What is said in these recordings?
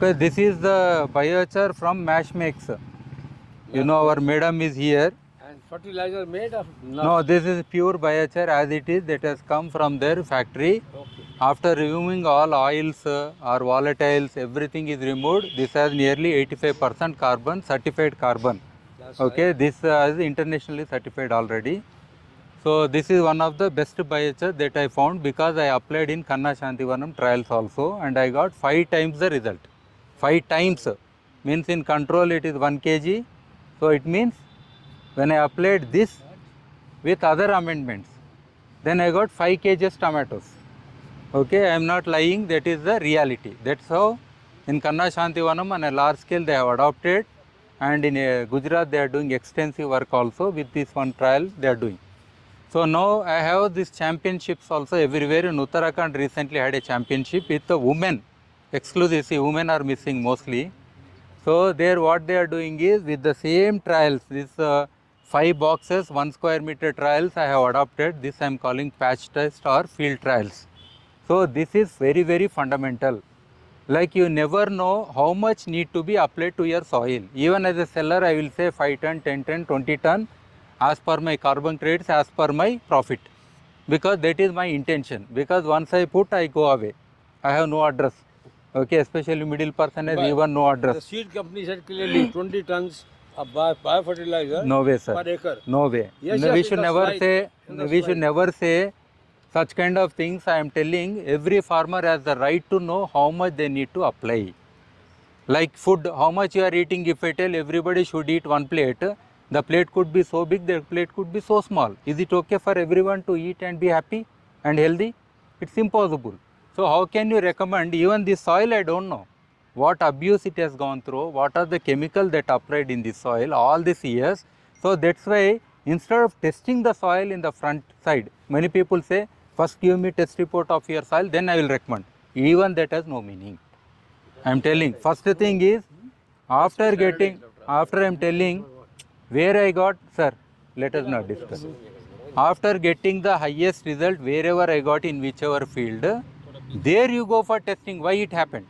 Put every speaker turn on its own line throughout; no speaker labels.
Okay, this is the biochar from Mashmax. You know, our madam is here.
And fertilizer made of
No, this is pure biochar as it is. That has come from their factory.
Okay.
After removing all oils or volatiles, everything is removed. This has nearly 85% carbon, certified carbon.
That's
Okay,
right.
this is internationally certified already. So this is one of the best biochar that I found because I applied in Kanna Shantivanam trials also and I got 5 times the result. 5 times means in control it is 1 kg. So it means when I applied this with other amendments, then I got 5 kgs tomatoes. Okay, I am not lying, that is the reality. That's how in Kanna Shantivanam on a large scale they have adopted, and in Gujarat they are doing extensive work also with this one trial they are doing. So now I have these championships also everywhere. In Uttarakhand recently had a championship with the women, exclusive. See, women are missing mostly. So there what they are doing is with the same trials, this 5 boxes, 1 square meter trials I have adopted. This I am calling patch test or field trials. So this is very, very fundamental. Like you never know how much need to be applied to your soil. Even as a seller, I will say 5 ton, 10 ton, 20 ton as per my carbon credits, as per my profit. Because that is my intention. Because once I put, I go away. I have no address. Okay, especially middle person has even no
The
address.
seed company said clearly 20 tons of biofertilizer
No way, sir.
per acre.
No way.
Yes,
No,
yes,
we
in
should
the
never
slide.
say.
In the
We should
slide.
never say such kind of things. I am telling every farmer has the right to know how much they need to apply. Like food, how much you are eating. If I tell everybody should eat 1 plate, the plate could be so big, the plate could be so small. Is it okay for everyone to eat and be happy and healthy? It's impossible. So how can you recommend even the soil? I don't know what abuse it has gone through, what are the chemicals that applied in the soil all these years. So that's why instead of testing the soil in the front side, many people say first give me test report of your soil, then I will recommend. Even that has no meaning. I am telling, first thing is, after getting, after I am telling where I got, sir, let us not discuss. After getting the highest result wherever I got in whichever field, there you go for testing why it happened.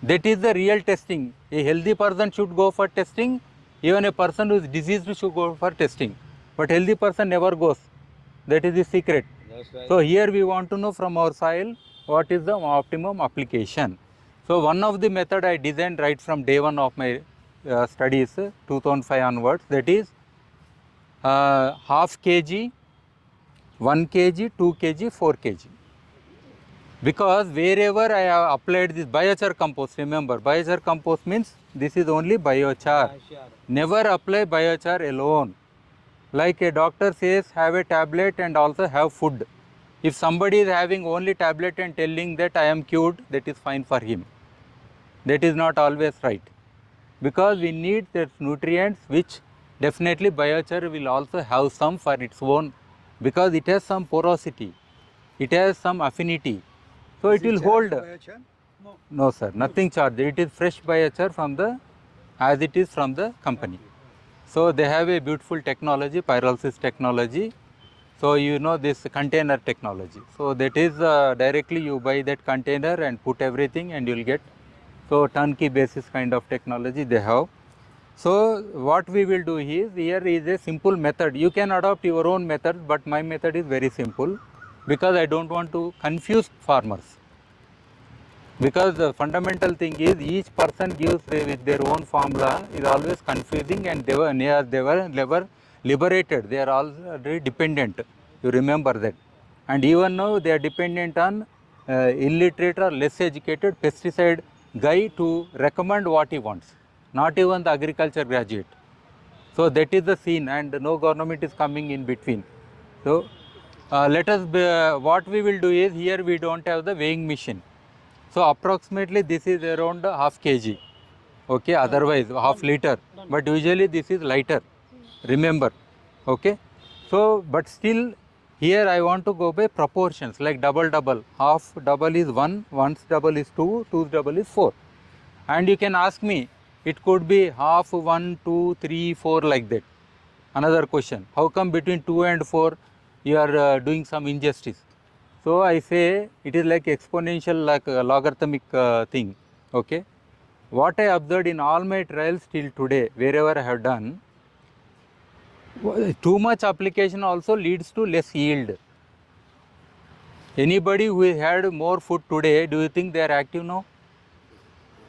That is the real testing. A healthy person should go for testing. Even a person who is diseased should go for testing. But healthy person never goes. That is the secret.
That's right.
So here we want to know from our soil what is the optimum application. So one of the method I designed right from day one of my studies, 2005 onwards, that is half kg, 1 kg, 2 kg, 4 kg. Because wherever I have applied this biochar compost, remember biochar compost means this is only biochar. Never apply biochar alone. Like a doctor says, have a tablet and also have food. If somebody is having only tablet and telling that I am cured, that is fine for him. That is not always right. Because we need that nutrients which definitely biochar will also have some for its own, because it has some porosity, it has some affinity. So it will hold. No sir, nothing charged. It is fresh biochar from the, as it is from the company. So they have a beautiful technology, pyrolysis technology. So you know this container technology. So that is directly you buy that container and put everything and you will get. So turnkey basis kind of technology they have. So what we will do is, here is a simple method. You can adopt your own method, but my method is very simple because I don't want to confuse farmers. Because the fundamental thing is each person gives with their own formula is always confusing, and they were never liberated. They are already dependent. You remember that. And even now they are dependent on illiterate or less educated pesticide guy to recommend what he wants. Not even the agriculture graduate. So that is the scene, and no government is coming in between. So let us what we will do is, here we don't have the weighing machine. So approximately this is around half kg. Okay, otherwise half liter. But usually this is lighter. Remember. Okay. So but still here I want to go by proportions, like double double. Half double is 1, one's double is 2, two's double is 4. And you can ask me, it could be half 1, 2, 3, 4 like that. Another question, how come between 2 and 4 you are doing some injustice? So I say it is like exponential, like logarithmic thing. Okay. What I observed in all my trials till today, wherever I have done, too much application also leads to less yield. Anybody who had more food today, do you think they are active now?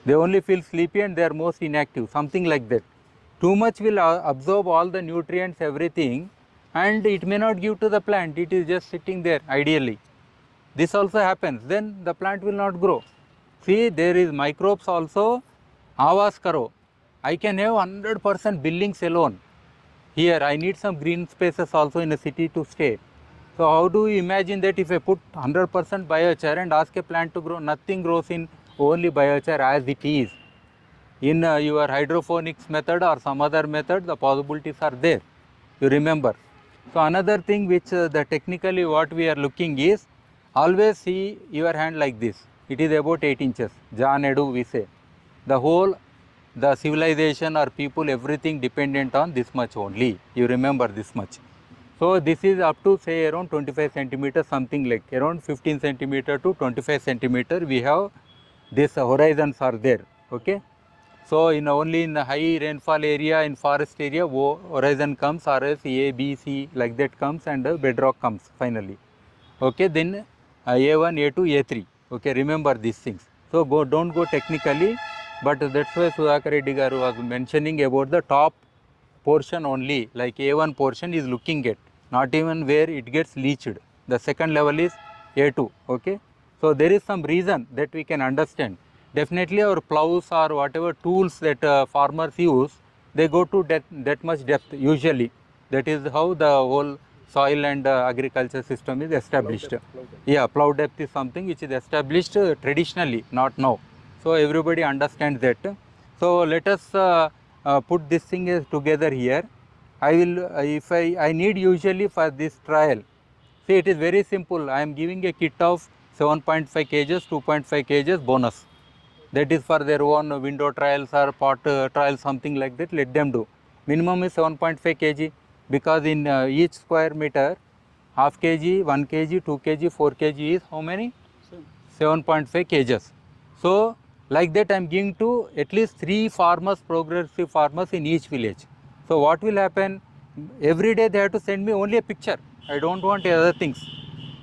They only feel sleepy and they are most inactive, something like that. Too much will absorb all the nutrients, everything, and it may not give to the plant. It is just sitting there ideally. This also happens, then the plant will not grow. See, there is microbes also. Avas karo. I can have 100% buildings alone. Here, I need some green spaces also in a city to stay. So, how do you imagine that if I put 100% biochar and ask a plant to grow, nothing grows in only biochar as it is. In your hydroponics method or some other method, the possibilities are there. You remember. So, another thing which the technically what we are looking is, always see your hand like this. It is about 8 inches. Janedu we say. The whole, the civilization or people, everything dependent on this much only. You remember this much. So, this is up to say around 25 centimeters, something like around 15 centimeter to 25 centimeter. We have these horizons are there. Okay. So, in only in the high rainfall area, in forest area, horizon comes, or else A, B, C like that comes, and bedrock comes finally. Okay, then A1, A2, A3. Okay, remember these things. So, don't go technically, but that's why Sudhakar Reddy garu was mentioning about the top portion only, like A1 portion is looking at, not even where it gets leached. The second level is A2. Okay, so there is some reason that we can understand. Definitely our plows or whatever tools that farmers use, they go to that much depth usually. That is how the whole soil and agriculture system is established. Yeah, plow depth is something which is established traditionally, not now. So everybody understands that. So let us put this thing together here. I will, if I need usually for this trial, see it is very simple. I am giving a kit of 7.5 kgs, 2.5 kgs bonus. That is for their own window trials or pot trials, something like that, let them do. Minimum is 7.5 kg, because in each square meter, half kg, 1 kg, 2 kg, 4 kg is how many? 7.5 kgs. So, like that I am giving to at least 3 farmers, progressive farmers in each village. So, what will happen? Every day they have to send me only a picture. I don't want other things,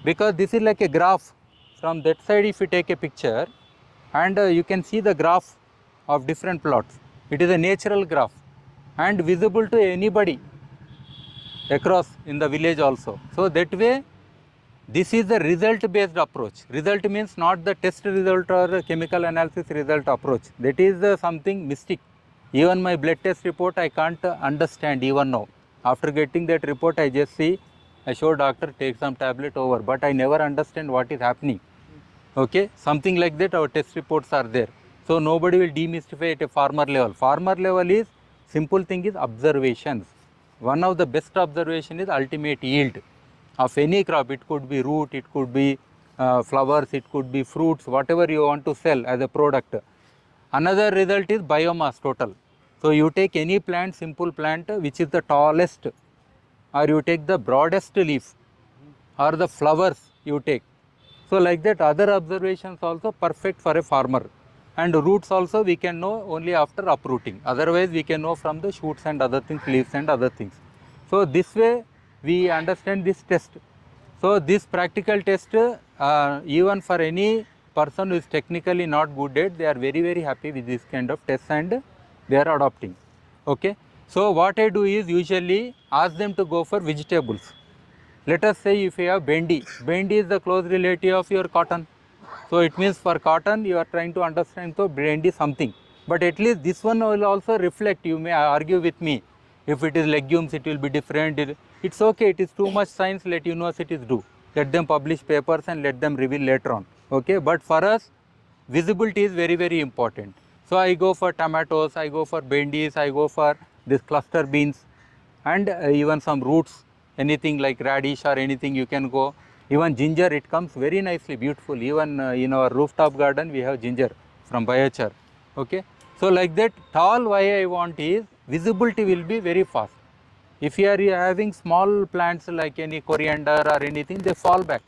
because this is like a graph. From that side, if you take a picture, and you can see the graph of different plots. It is a natural graph and visible to anybody across in the village also. So, that way this is the result based approach. Result means not the test result or chemical analysis result approach. That is something mystic. Even my blood test report I can't understand even now. After getting that report, I just see, I show doctor, take some tablet over, but I never understand what is happening. Okay, something like that our test reports are there. So nobody will demystify at a farmer level. Farmer level is, simple thing is observations. One of the best observation is ultimate yield of any crop. It could be root, it could be flowers, it could be fruits, whatever you want to sell as a product. Another result is biomass total. So you take any plant, simple plant which is the tallest, or you take the broadest leaf, or the flowers you take. So like that, other observations also perfect for a farmer. And roots also we can know only after uprooting. Otherwise we can know from the shoots and other things, leaves and other things. So this way we understand this test. So this practical test, even for any person who is technically not good at, they are very happy with this kind of tests and they are adopting. Okay. So what I do is usually ask them to go for vegetables. Let us say if you have bendi, bendi is the close relative of your cotton. So it means for cotton you are trying to understand, so bendi something. But at least this one will also reflect, you may argue with me. If it is legumes, it will be different. It's okay, it is too much science, let universities do. Let them publish papers and let them reveal later on. Okay, but for us, visibility is very important. So I go for tomatoes, I go for bendis, I go for this cluster beans, and even some roots, anything like radish or anything you can go. Even ginger, it comes very nicely, beautiful. Even in our rooftop garden we have ginger from biochar. Okay, so like that, tall why I want is visibility will be very fast. If you are having small plants like any coriander or anything, they fall back.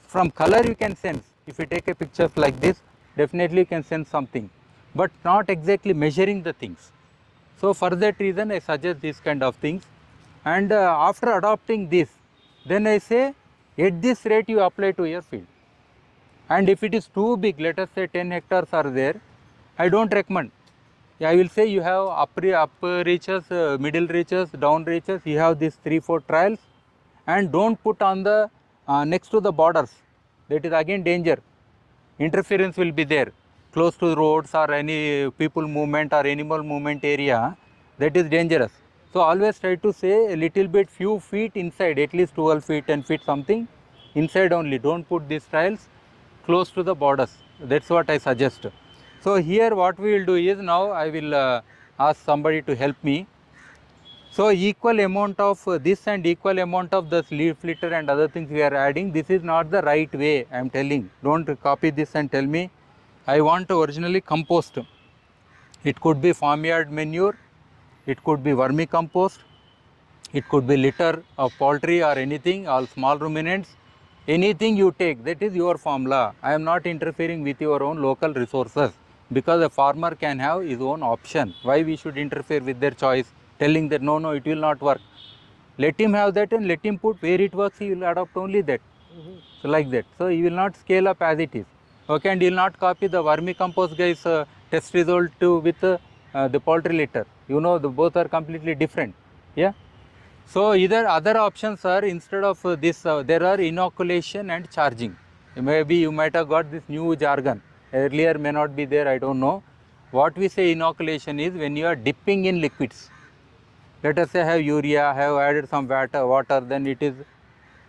From color you can sense. If you take a picture like this, definitely you can sense something. but not exactly measuring the things. So for that reason I suggest these kind of things, and after adopting this, then I say at this rate you apply to your field. And if it is too big, let us say 10 hectares are there, I don't recommend. I will say you have up reaches, middle reaches, down reaches, you have these 3-4 trials, and don't put on the next to the borders. That is again danger. Interference will be there close to roads or any people movement or animal movement area. That is dangerous. So always try to say a little bit, few feet inside, at least 12 feet, 10 feet something inside only. Don't put these trials close to the borders. That's what I suggest. So here what we will do is, now I will ask somebody to help me. So equal amount of this and equal amount of the leaf litter and other things we are adding. This is not the right way, I am telling. Don't copy this and tell me. I want originally compost. It could be farmyard manure, it could be vermicompost, it could be litter of poultry or anything, all small ruminants. Anything you take, that is your formula. I am not interfering with your own local resources, because a farmer can have his own option. Why we should interfere with their choice, telling that no, it will not work. Let him have that and let him put where it works, he will adopt only that. So like that. So he will not scale up as it is. Okay, and he will not copy the vermicompost guy's test result with the poultry litter. You know, the both are completely different. Yeah. So either other options are, instead of this, there are inoculation and charging. Maybe you might have got this new jargon. Earlier may not be there, I don't know. What we say inoculation is when you are dipping in liquids. Let us say I have urea, I have added some water, then it is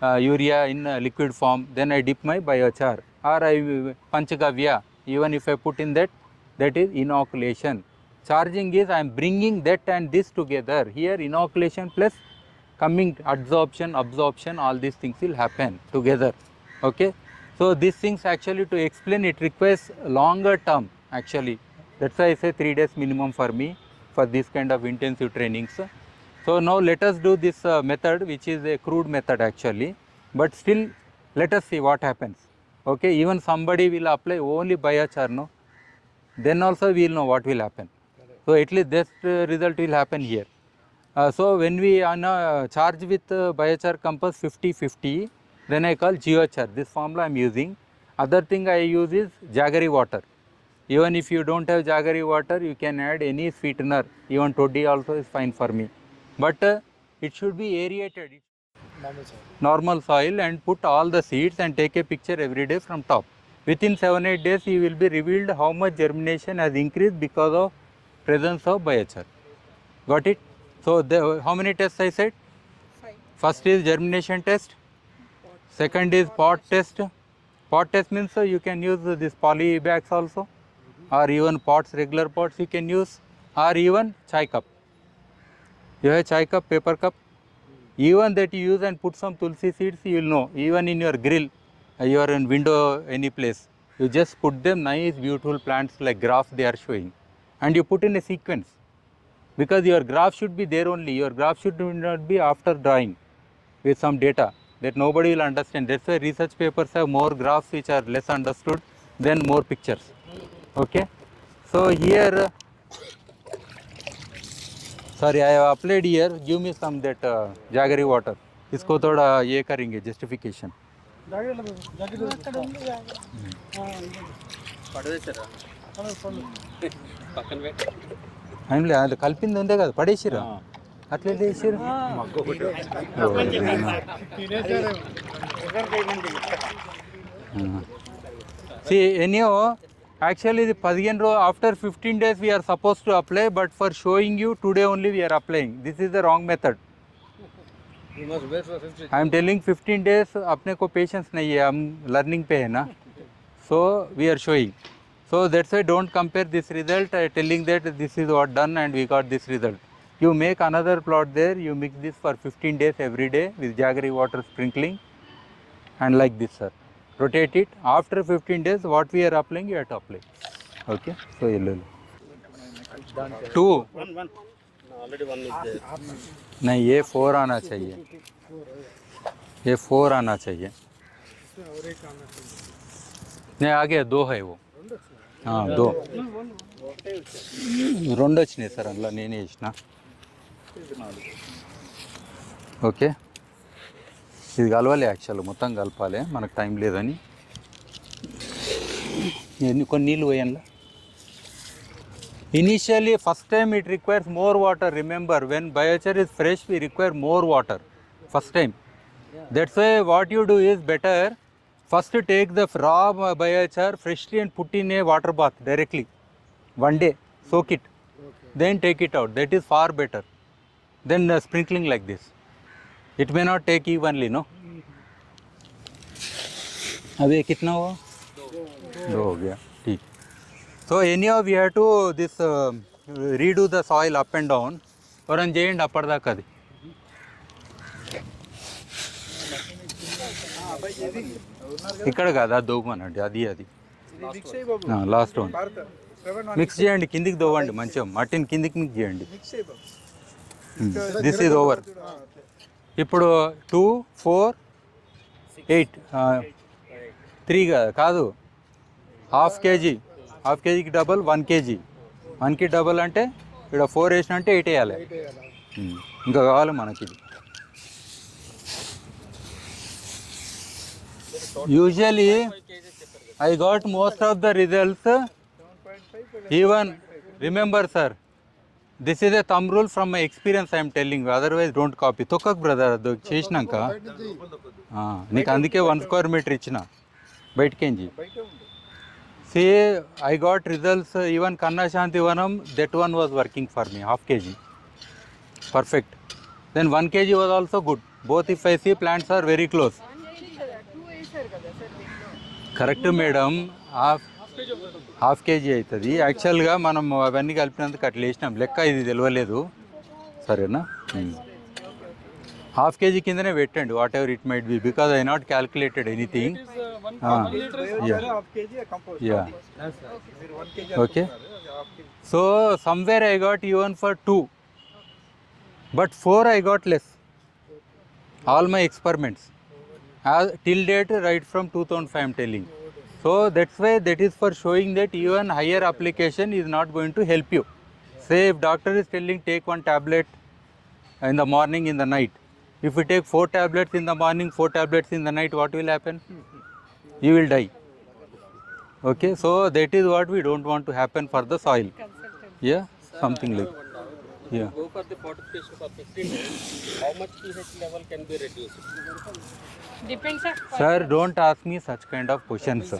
urea in liquid form, then I dip my biochar, or I panchagavya, even if I put in that, that is inoculation. Charging is I am bringing that and this together. Here inoculation plus coming absorption, all these things will happen together. Okay. So these things actually, to explain it requires longer term actually. That's why I say 3 days minimum for me for this kind of intensive trainings. So now let us do this method, which is a crude method actually, but still let us see what happens. Okay, even somebody will apply only biochar, no, then also we will know what will happen. So at least this result will happen here. So when we are charge with biochar compass 50-50, then I call geochar. This formula I am using. Other thing I use is jaggery water. Even if you don't have jaggery water, you can add any sweetener. Even toddy also is fine for me. But it should be aerated. Normal soil, and put all the seeds and take a picture every day from top. Within 7-8 days, you will be revealed how much germination has increased because of presence of biochar. Got it? So how many tests I said? 5. First is germination test. Second is pot test. Pot test means you can use this poly bags also, or even pots, regular pots you can use, or even chai cup. You have chai cup, paper cup. Even that you use and put some tulsi seeds, you will know. Even in your grill, you are in window, any place, you just put them nice, beautiful plants like graph they are showing, and you put in a sequence. Because your graph should be there only. Your graph should not be after drawing with some data that nobody will understand. That's why research papers have more graphs which are less understood than more pictures. Okay. So here, sorry, I have applied here. Give me some that jaggery water. इसको थोड़ा ये करेंगे justification. అందులో అది కలిపింది ఉందే కదా, పడేసిరా అట్లా వేసిరు. See, anyhow, actually the 15 after 15 days we are supposed to apply, but for showing you today only we are applying. This is the wrong method. I am telling 15 days अपने को patience नहीं है, हम learning पे है ना. So we are showing. So that's why don't compare this result telling that this is what done and we got this result. You make another plot there, you mix this for 15 days every day with jaggery water sprinkling, and like this, sir. Rotate it. After 15 days, what we are applying, you have to apply. Okay. So yellow. 2.
Already one is there.
नहीं, ये 4 आना चाहिए. ये 4 आना चाहिए. नहीं, आ गया, 2 है वो. దో 2 వచ్చినాయి సార్, అందులో నేనే వేసిన. ఓకే, ఇది కలవాలి యాక్చువల్, మొత్తం కలపాలి, మనకు టైం లేదని. కొన్ని నీళ్ళు పోయాను. Initially, first time it requires more water. Remember, when biochar is fresh, we require more water. First time. That's why what you do is better. First take the raw biochar freshly and put in a water bath directly. 1 day, soak it. Then take it out. That is far better than sprinkling like this. It may not take evenly, no? अभी कितना हुआ? 2 हो गया, ठीक. So anyhow we have to this redo the soil up and down. Varan చేయండి అప్పటిదాకా అది. ఇక్కడ కాదు, అది దోమనండి, అది లాస్ట్ వన్. మిక్స్ చేయండి, కిందికి దోవండి మంచిగా, మట్టిని కిందికి మిక్స్ చేయండి. This is over. ఇప్పుడు 2, 4, 8 3 కాదు, హాఫ్ కేజీకి డబల్ 1 kg. 1కి డబల్ అంటే ఇక్కడ 4 వేసిన అంటే 8 వేయాలి. ఇంకా కావాలి మనకి ఇది. Usually I got most of the results. Even remember sir, this is a thumb rule from my experience I'm telling you, otherwise don't copy. తొక్కకు బ్రదర్, అది చేసినాక నీకు అందుకే 1 square meter ఇచ్చిన, బయటకేంచి. See, I got results, even Kanna Shanti Vanam, that one was working for me, half kg. Perfect. Then 1 kg was also good. Both if I see plants are very close. Correct madam, half kg అవుతుంది. యాక్చువల్గా మనం అవన్నీ కలిపినందుకు అట్లా వేసినాం, లెక్క ఇది తెలియలేదు. సరేనా, హాఫ్ కేజీ కిందనే పెట్టండి, what ever it might be, because I not calculated anything. Okay, so somewhere I got even for 2, but 4 I got less. All my experiments till date, right from 2005 I'm telling. So that's why, that is for showing that even higher application is not going to help you. Say if doctor is telling take 1 tablet in the morning, in the night, if you take 4 tablets in the morning, 4 tablets in the night, what will happen? You will die. Okay, so that is what we don't want to happen for the soil. Yeah, something like. Yeah.
Go for the fortification for 15 days. How much pH level can be reduced?
Depends on.
Sir, don't ask me such kind of questions.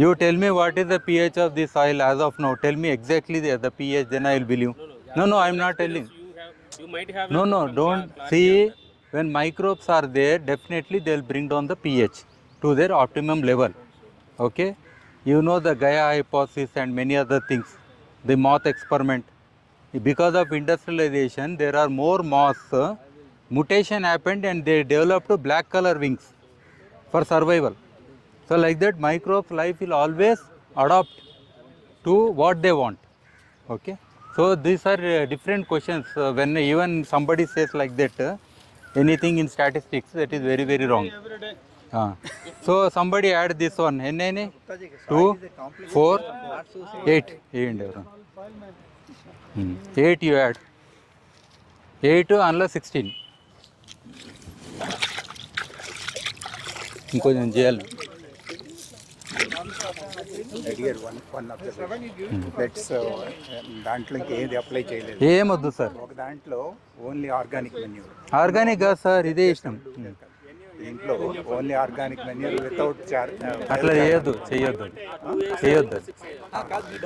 You tell me what is the pH of the soil as of now. Tell me exactly the pH, then I will believe. No, I am not telling.
You might have.
No, don't. See, when microbes are there, definitely they will bring down the pH to their optimum level. Okay? You know the Gaia hypothesis and many other things. The moth experiment. Because of industrialization, there are more moths. Mutation happened and they developed black color wings for survival. So like that, microbes life will always adapt to what they want. Okay? So these are different questions. When even somebody says like that, anything in statistics, that is very, very wrong. So somebody add this one. N 2, 4, 8. 8 you add. 8 unless 16. ఇంకొంచెం చేయాలి.
దాంట్లో ఏది apply చేయలేదు,
ఏమొద్దు sir.
ఒక దాంట్లో only organic manure.
Organic కాదు sir, ఇదే ఇష్టం.
దీంట్లో ఓన్లీ ఆర్గానిక్ మెన్యూర్ వితౌట్
అట్లా చేయొద్దు.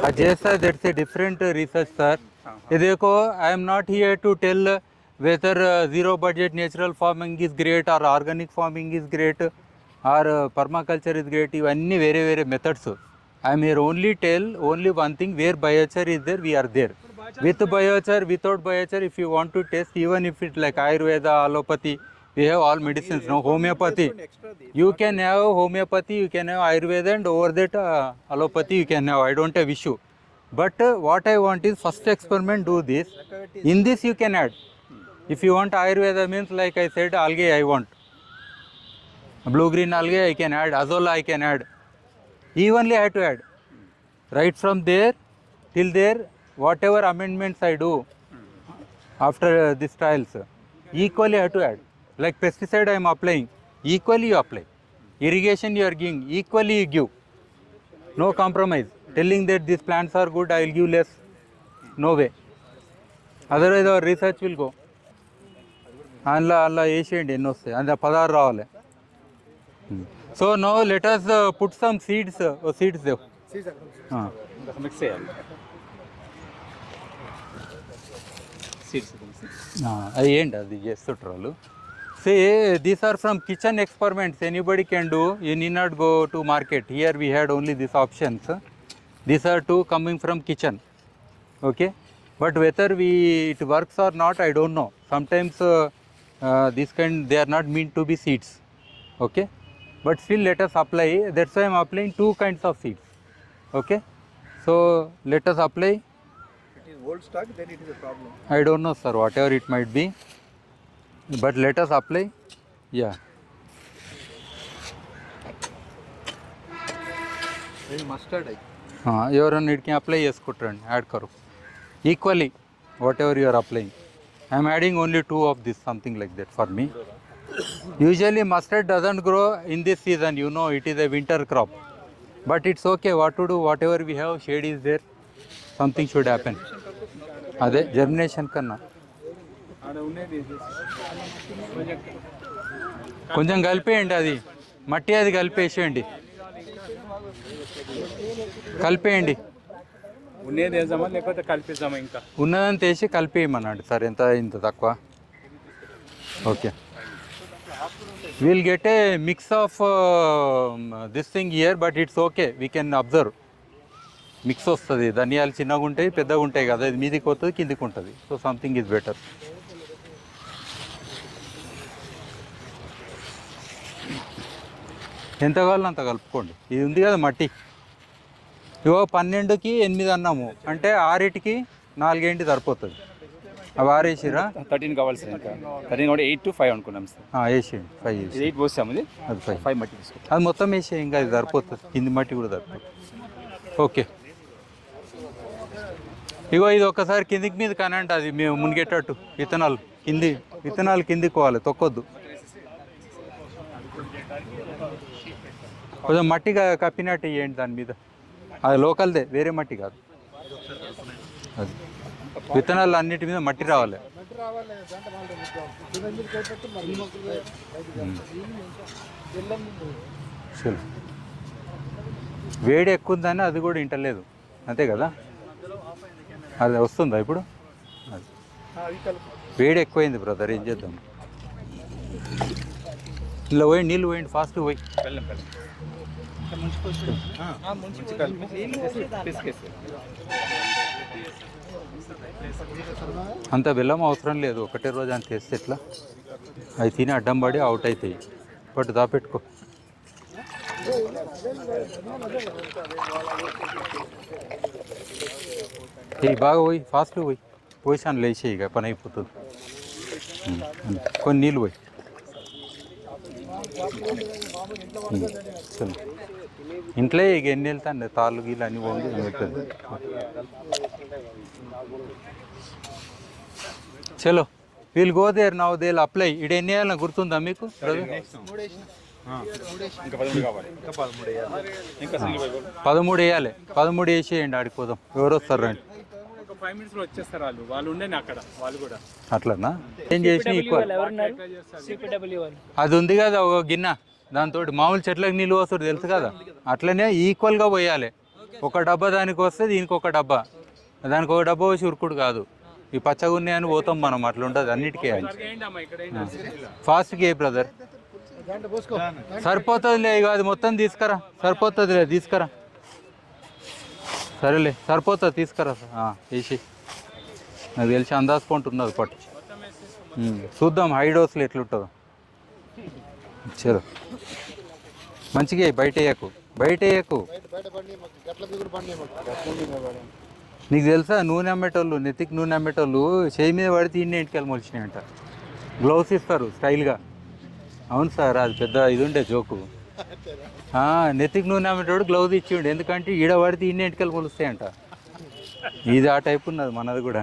అది చేస్తా, that's a different research sir. ఇదేకో I'm not here to tell whether zero budget natural farming is great or organic farming is great or permaculture is great. ఇవన్నీ వేరే వేరే methods. I'm here only tell only one thing, where biochar is there, we are there. With biochar, without biochar, if you want to test, even if it's like Ayurveda, allopathy, we have all medicines. No, homeopathy. You can have homeopathy, you can have Ayurveda, and over that allopathy you can have. I don't have issue. But what I want is first experiment, do this. In this you can add. If you want Ayurveda, means like I said, algae I want. Blue green algae I can add. Azolla I can add. Evenly I have to add. right from there till there, whatever amendments I do after these trials, equally I have to add. Like pesticide I am applying, equally you apply. Irrigation you are giving, equally you give. No compromise. Telling that these plants are good, I will give less. No way. Otherwise our research will go. అలా వేసేయండి ఎన్ని వస్తాయి అందులో 16 రావాలి. So no let us put some seeds దేవ్
mix చేయాలి seeds
అది ఏంటి అది చేస్తుంటారు వాళ్ళు. Say these are from kitchen experiments, anybody can do, you need not go to market. Here we had only this options. These are too coming from kitchen. Okay, but whether it works or not, I don't know. Sometimes this kind, they are not meant to be seeds. Okay, but still let us apply. That's why I am applying two kinds of seeds. Okay, so let us apply.
It is old stock, then it is a problem.
I don't know, sir, whatever it might be, but let us apply. Yeah,
Mustard.
ఎవరైనా ఇడికి apply చేసుకుంటారండి, add కరు equally whatever you are applying. I'm adding only 2 of this, something like that for me. Usually mustard doesn't grow in this season, you know, it is a winter crop, but it's okay. What to do, whatever we have, shade is there, something should happen. అదే germination కన్నా కొంచెం కలిపేయండి, అది మట్టి అది కలిపేసేయండి, కలిపేయండి.
ఉన్నది వేద్దామా లేకపోతే కలిపిద్దామా? ఇంకా
ఉన్నదంతా వేసి కలిపేయమన్నాడు సార్, ఇంత తక్కువ. Okay, will get a mix of this thing here, but it's okay, we can observe. Mix వస్తుంది, ధనియాలు చిన్నగా ఉంటాయి, పెద్దగా ఉంటాయి కదా, ఇది మీదికి వస్తుంది, కిందికి ఉంటుంది. So something is better. ఎంత కావాలో అంత కలుపుకోండి. ఇది ఉంది కదా మట్టి, ఇవో 12కి 8 అన్నాము అంటే 6కి 4 సరిపోతుంది. అవి 6 వేసిరా,
13 కావాల్సింది. ఇంకా 13 కూడా 8 to 5 అనుకున్నాం సార్.
వేసేయండి, 5 వేసి
8 పోసాము,
అది
5 మట్టి తీసుకోండి.
అది మొత్తం వేసే, ఇంకా అది సరిపోతుంది, కింది మట్టి కూడా సరిపోతుంది. ఓకే, ఇగో ఇది ఒక్కసారి కిందికి మీద కానంటే అది మేము మునిగేటట్టు విత్తనాలు కిందికి పోవాలి, తొక్కొద్దు. కొంచెం మట్టిగా కప్పినట్టు వేయండి దాని మీద, అది లోకల్దే, వేరే మట్టి కాదు. అది విత్తనాలు అన్నిటి మీద మట్టి రావాలి. చలో, వేడి ఎక్కువ ఉందని అది కూడా ఇంటలేదు, అంతే కదా. అది వస్తుందా ఇప్పుడు? అది వేడి ఎక్కువైంది బ్రదర్, ఏం చేద్దాం. ఇలా పోయి నీళ్ళు పోయండి, ఫాస్ట్ పోయి. అంత బెల్లం అవసరం లేదు, ఒకటే రోజు అంత వేస్తే ఎట్లా, అవి తిని అడ్డం పడి అవుట్ అవుతాయి. బట్ దాపెట్టుకో. బాగా పోయి, ఫాస్ట్గా పోయి, పొజిషన్ లేచి ఇక పని అయిపోతుంది. కొన్ని నీళ్ళు పోయి. ఇంట్లో ఇక ఎన్ని వెళ్తాండి, తాళ్ళు గీళ్ళు అన్నీ పోండి అవుతుంది. చలో, we'll go there now, they will apply. ఇది ఎన్ని వేయాలని గుర్తుందా మీకు? 13 వేయాలి. 13 వేసేయండి, ఆడిపోదాం. ఎవరు వస్తారు రండి.
5 minutes వచ్చేస్తారు వాళ్ళు ఉండండి అక్కడ, వాళ్ళు కూడా
అట్లనా? ఏం చేసిన ఈక్వల్ అది ఉంది కదా ఒక గిన్నె, దాంతో మామూలు చెట్లకు నీళ్ళు వస్తుంది తెలుసు కదా, అట్లనే ఈక్వల్గా పోయాలి. ఒక డబ్బా దానికి వస్తే దీనికి ఒక డబ్బా, దానికి ఒక డబ్బా వచ్చి ఉరుకుడు కాదు. ఈ పచ్చగా ఉన్నాయని పోతాం మనం, అట్లా ఉంటుంది అన్నిటికీ. ఫాస్ట్గా ఏ బ్రదర్, సరిపోతుందిలే, ఇక అది మొత్తం తీసుకురా, సరిపోతుందిలే, తీసుకురా. సరేలే, సరిపోతుంది, తీసుకురా. వేసి నాకు తెలిసి అందాజుకుంటూ ఉన్నది పట్టు. చూద్దాం హై డోస్లో ఎట్లుంటుందో. చలో, మంచిగా బయట వేయకు. నీకు తెలుసా, నూనె అమ్మేటోళ్ళు, నెత్తికి నూనె అమ్మేటోళ్ళు చేయి మీద పడితే ఇన్ని ఇంటికి మొలిచినాయంట. గ్లౌస్ ఇస్తారు స్టైల్గా. అవును సార్, అది పెద్ద ఇది ఉండే జోకు. నెత్తికి నూనె అమ్మేటోడు గ్లౌజ్ ఇచ్చిండు, ఎందుకంటే ఈడ పడితే ఇన్ని ఎంటికలు కొలుస్తాయంట. ఇది ఆ టైప్ ఉన్నది మనది కూడా.